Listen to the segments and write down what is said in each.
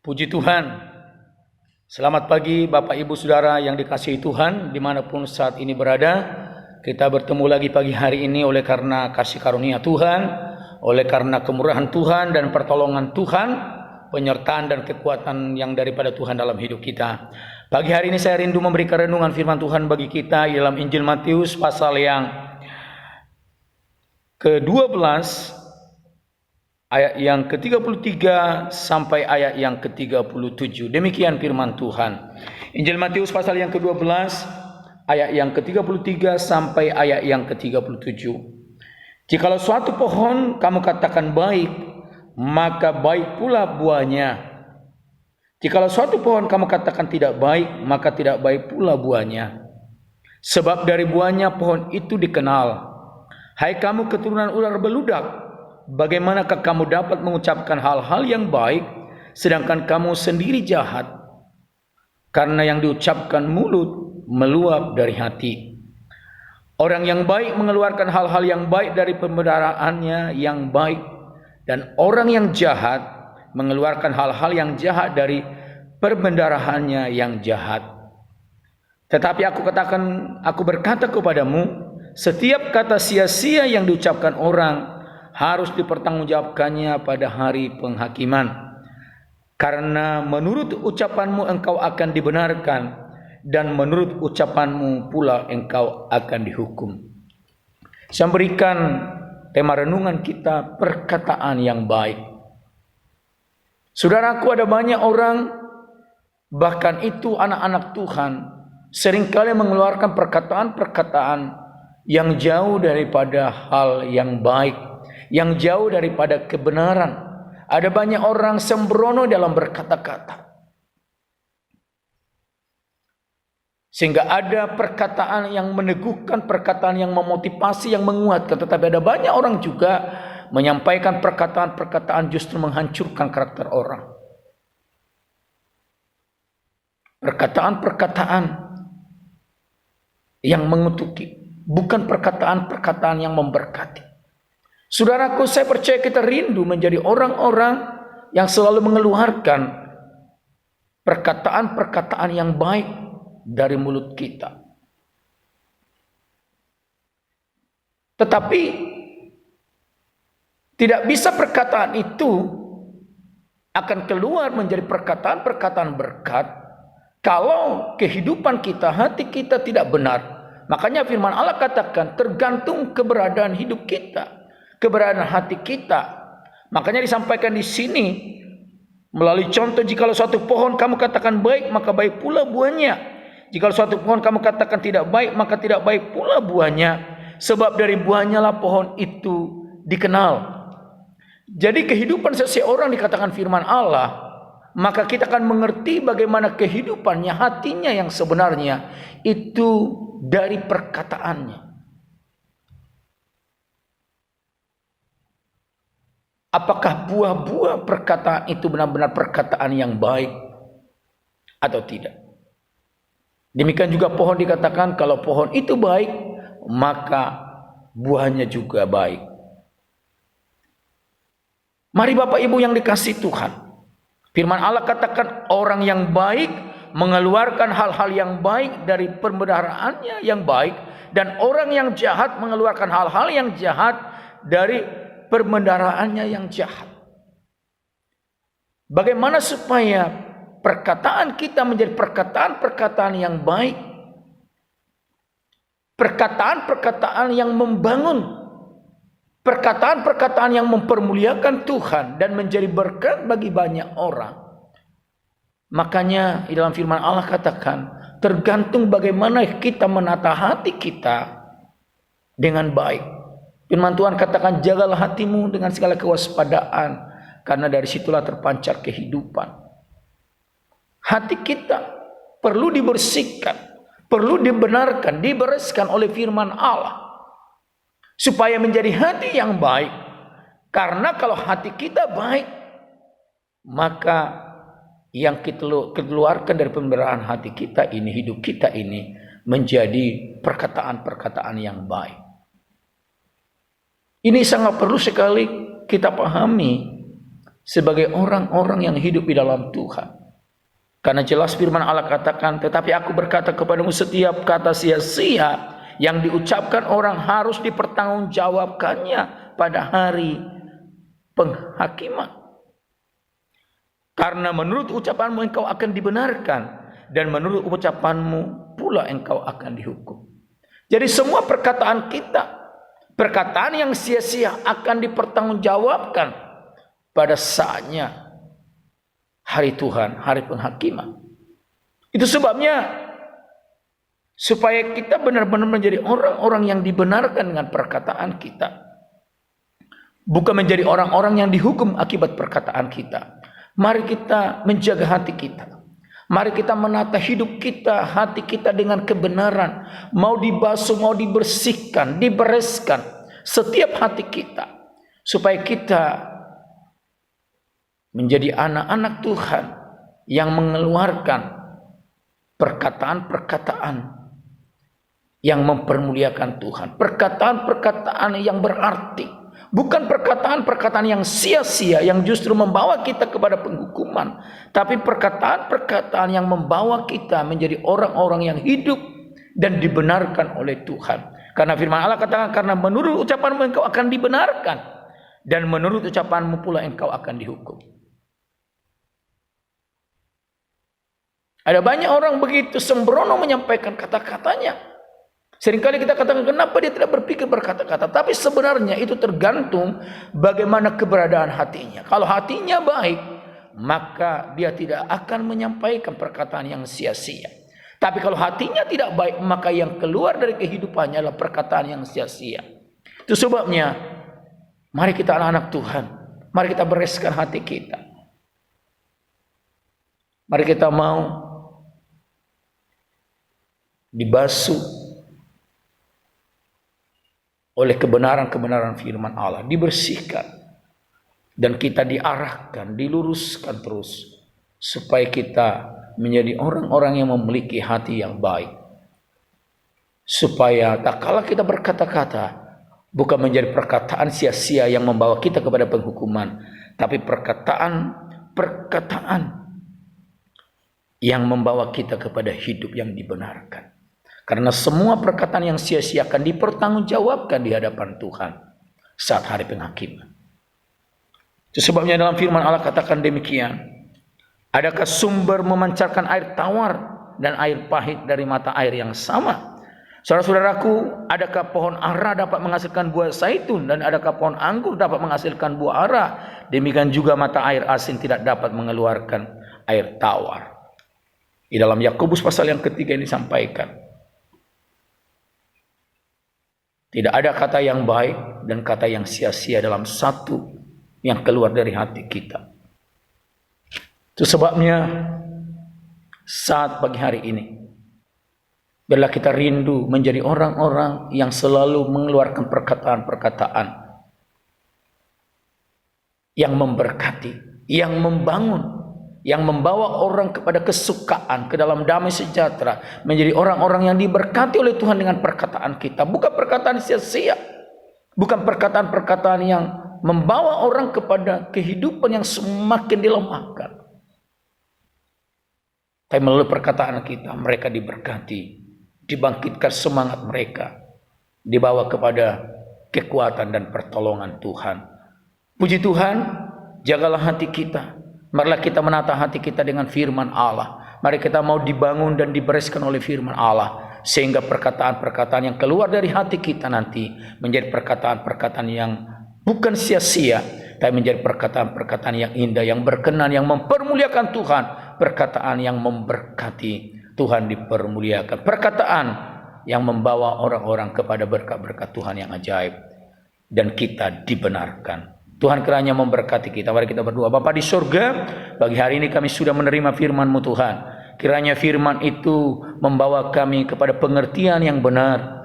Puji Tuhan. Selamat pagi Bapak Ibu Saudara yang dikasihi Tuhan dimanapun saat ini berada. Kita bertemu lagi pagi hari ini oleh karena kasih karunia Tuhan, oleh karena kemurahan Tuhan dan pertolongan Tuhan, penyertaan dan kekuatan yang daripada Tuhan dalam hidup kita. Pagi hari ini saya rindu memberikan renungan firman Tuhan bagi kita dalam Injil Matius pasal yang ke-12 ayat yang ke-33 sampai ayat yang ke-37. Demikian firman Tuhan. Injil Matius pasal yang ke-12 ayat yang ke-33 sampai ayat yang ke-37. Jikalau suatu pohon kamu katakan baik, maka baik pula buahnya. Jikalau suatu pohon kamu katakan tidak baik, maka tidak baik pula buahnya. Sebab dari buahnya pohon itu dikenal. Hai kamu keturunan ular beludak, bagaimanakah kamu dapat mengucapkan hal-hal yang baik, sedangkan kamu sendiri jahat? Karena yang diucapkan mulut meluap dari hati. Orang yang baik mengeluarkan hal-hal yang baik dari pembendaharaannya yang baik, dan orang yang jahat mengeluarkan hal-hal yang jahat dari perbendaharaannya yang jahat. Tetapi aku berkata kepadamu, setiap kata sia-sia yang diucapkan orang harus dipertanggungjawabkannya pada hari penghakiman. Karena menurut ucapanmu engkau akan dibenarkan, dan menurut ucapanmu pula engkau akan dihukum. Saya berikan tema renungan kita, perkataan yang baik. Saudaraku, ada banyak orang, bahkan itu anak-anak Tuhan, seringkali mengeluarkan perkataan-perkataan yang jauh daripada hal yang baik, yang jauh daripada kebenaran. Ada banyak orang sembrono dalam berkata-kata, sehingga ada perkataan yang meneguhkan, perkataan yang memotivasi, yang menguatkan. Tetapi ada banyak orang juga menyampaikan perkataan-perkataan justru menghancurkan karakter orang. Perkataan-perkataan yang mengutuki, bukan perkataan-perkataan yang memberkati. Saudaraku, saya percaya kita rindu menjadi orang-orang yang selalu mengeluarkan perkataan-perkataan yang baik dari mulut kita. Tetapi tidak bisa perkataan itu akan keluar menjadi perkataan-perkataan berkat kalau kehidupan kita, hati kita tidak benar. Makanya firman Allah katakan tergantung keberadaan hidup kita, keberadaan hati kita. Makanya disampaikan di sini melalui contoh, jikalau suatu pohon kamu katakan baik, maka baik pula buahnya. Jikalau suatu pohon kamu katakan tidak baik, maka tidak baik pula buahnya. Sebab dari buahnya lah pohon itu dikenal. Jadi kehidupan seseorang dikatakan firman Allah, maka kita akan mengerti bagaimana kehidupannya, hatinya yang sebenarnya itu dari perkataannya. Apakah buah-buah perkataan itu benar-benar perkataan yang baik atau tidak? Demikian juga pohon dikatakan kalau pohon itu baik, maka buahnya juga baik. Mari Bapak Ibu yang dikasihi Tuhan, firman Allah katakan orang yang baik mengeluarkan hal-hal yang baik dari perbendaharaannya yang baik, dan orang yang jahat mengeluarkan hal-hal yang jahat dari perbendaharaannya yang jahat. Bagaimana supaya perkataan kita menjadi perkataan-perkataan yang baik, perkataan-perkataan yang membangun, perkataan-perkataan yang mempermuliakan Tuhan dan menjadi berkat bagi banyak orang. Makanya di dalam firman Allah katakan tergantung bagaimana kita menata hati kita dengan baik. Firman Tuhan katakan jagalah hatimu dengan segala kewaspadaan, karena dari situlah terpancar kehidupan. Hati kita perlu dibersihkan, perlu dibenarkan, dibereskan oleh firman Allah, supaya menjadi hati yang baik. Karena kalau hati kita baik, maka yang kita keluarkan dari pembenaran hati kita ini, hidup kita ini, menjadi perkataan-perkataan yang baik. Ini sangat perlu sekali kita pahami sebagai orang-orang yang hidup di dalam Tuhan. Karena jelas firman Allah katakan, tetapi aku berkata kepadamu, setiap kata sia-sia yang diucapkan orang harus dipertanggungjawabkannya pada hari penghakiman. Karena menurut ucapanmu engkau akan dibenarkan, dan menurut ucapanmu pula engkau akan dihukum. Jadi semua perkataan kita, perkataan yang sia-sia akan dipertanggungjawabkan pada saatnya hari Tuhan, hari penghakiman. Itu sebabnya supaya kita benar-benar menjadi orang-orang yang dibenarkan dengan perkataan kita, bukan menjadi orang-orang yang dihukum akibat perkataan kita. Mari kita menjaga hati kita. Mari kita menata hidup kita, hati kita dengan kebenaran. Mau dibasuh, mau dibersihkan, dibereskan setiap hati kita, supaya kita menjadi anak-anak Tuhan yang mengeluarkan perkataan-perkataan yang mempermuliakan Tuhan. Perkataan-perkataan yang berarti. Bukan perkataan-perkataan yang sia-sia yang justru membawa kita kepada penghukuman. Tapi perkataan-perkataan yang membawa kita menjadi orang-orang yang hidup dan dibenarkan oleh Tuhan. Karena firman Allah katakan, karena menurut ucapanmu engkau akan dibenarkan, dan menurut ucapanmu pula engkau akan dihukum. Ada banyak orang begitu sembrono menyampaikan kata-katanya. Seringkali kita katakan, kenapa dia tidak berpikir berkata-kata? Tapi sebenarnya itu tergantung bagaimana keberadaan hatinya. Kalau hatinya baik, maka dia tidak akan menyampaikan perkataan yang sia-sia. Tapi kalau hatinya tidak baik, maka yang keluar dari kehidupannya adalah perkataan yang sia-sia. Itu sebabnya, mari kita anak-anak Tuhan, mari kita bereskan hati kita. Mari kita mau dibasuh oleh kebenaran-kebenaran firman Allah, dibersihkan, dan kita diarahkan, diluruskan terus, supaya kita menjadi orang-orang yang memiliki hati yang baik. Supaya tak kala kita berkata-kata, bukan menjadi perkataan sia-sia yang membawa kita kepada penghukuman, tapi perkataan yang membawa kita kepada hidup yang dibenarkan. Karena semua perkataan yang sia-sia akan dipertanggungjawabkan di hadapan Tuhan saat hari penghakiman. Itu sebabnya dalam firman Allah katakan demikian. Adakah sumber memancarkan air tawar dan air pahit dari mata air yang sama? Saudara-saudaraku, adakah pohon ara dapat menghasilkan buah zaitun, dan adakah pohon anggur dapat menghasilkan buah ara? Demikian juga mata air asin tidak dapat mengeluarkan air tawar. Di dalam Yakobus pasal yang ketiga ini disampaikan, tidak ada kata yang baik dan kata yang sia-sia dalam satu yang keluar dari hati kita. Itu sebabnya saat pagi hari ini, biarlah kita rindu menjadi orang-orang yang selalu mengeluarkan perkataan-perkataan yang memberkati, yang membangun, yang membawa orang kepada kesukaan, ke dalam damai sejahtera, menjadi orang-orang yang diberkati oleh Tuhan dengan perkataan kita. Bukan perkataan sia-sia, bukan perkataan-perkataan yang membawa orang kepada kehidupan yang semakin dilemahkan. Tapi melalui perkataan kita, mereka diberkati, dibangkitkan semangat mereka, dibawa kepada kekuatan dan pertolongan Tuhan. Puji Tuhan, jagalah hati kita. Marilah kita menata hati kita dengan firman Allah. Mari kita mau dibangun dan dibereskan oleh firman Allah, sehingga perkataan-perkataan yang keluar dari hati kita nanti menjadi perkataan-perkataan yang bukan sia-sia, tapi menjadi perkataan-perkataan yang indah, yang berkenan, yang mempermuliakan Tuhan. Perkataan yang memberkati, Tuhan dipermuliakan. Perkataan yang membawa orang-orang kepada berkat-berkat Tuhan yang ajaib, dan kita dibenarkan. Tuhan kiranya memberkati kita. Mari kita berdoa. Bapa di surga, pagi hari ini kami sudah menerima firman-Mu Tuhan. Kiranya firman itu membawa kami kepada pengertian yang benar.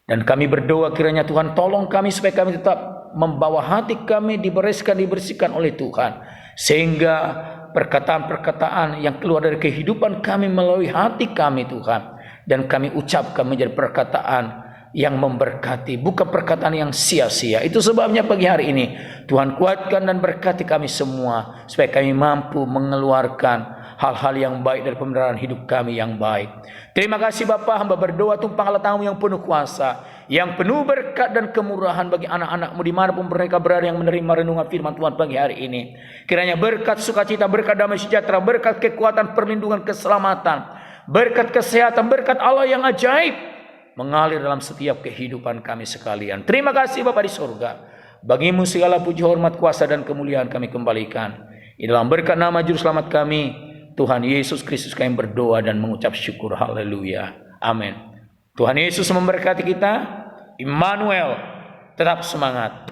Dan kami berdoa kiranya Tuhan tolong kami supaya kami tetap membawa hati kami dibereskan, dibersihkan oleh Tuhan. Sehingga perkataan-perkataan yang keluar dari kehidupan kami melalui hati kami Tuhan, dan kami ucapkan menjadi perkataan yang memberkati, bukan perkataan yang sia-sia. Itu sebabnya pagi hari ini Tuhan kuatkan dan berkati kami semua, supaya kami mampu mengeluarkan hal-hal yang baik dari pemeliharaan hidup kami yang baik. Terima kasih Bapa, hamba berdoa tumpang Allah tangan yang penuh kuasa, yang penuh berkat dan kemurahan bagi anak-anak-Mu dimanapun mereka berada yang menerima renungan firman Tuhan pagi hari ini. Kiranya berkat sukacita, berkat damai sejahtera, berkat kekuatan, perlindungan, keselamatan, berkat kesehatan, berkat Allah yang ajaib mengalir dalam setiap kehidupan kami sekalian. Terima kasih Bapa di surga. Bagimu segala puji, hormat, kuasa dan kemuliaan kami kembalikan. Di dalam berkat nama Juru Selamat kami, Tuhan Yesus Kristus, kami berdoa dan mengucap syukur. Haleluya. Amin. Tuhan Yesus memberkati kita. Immanuel. Tetap semangat.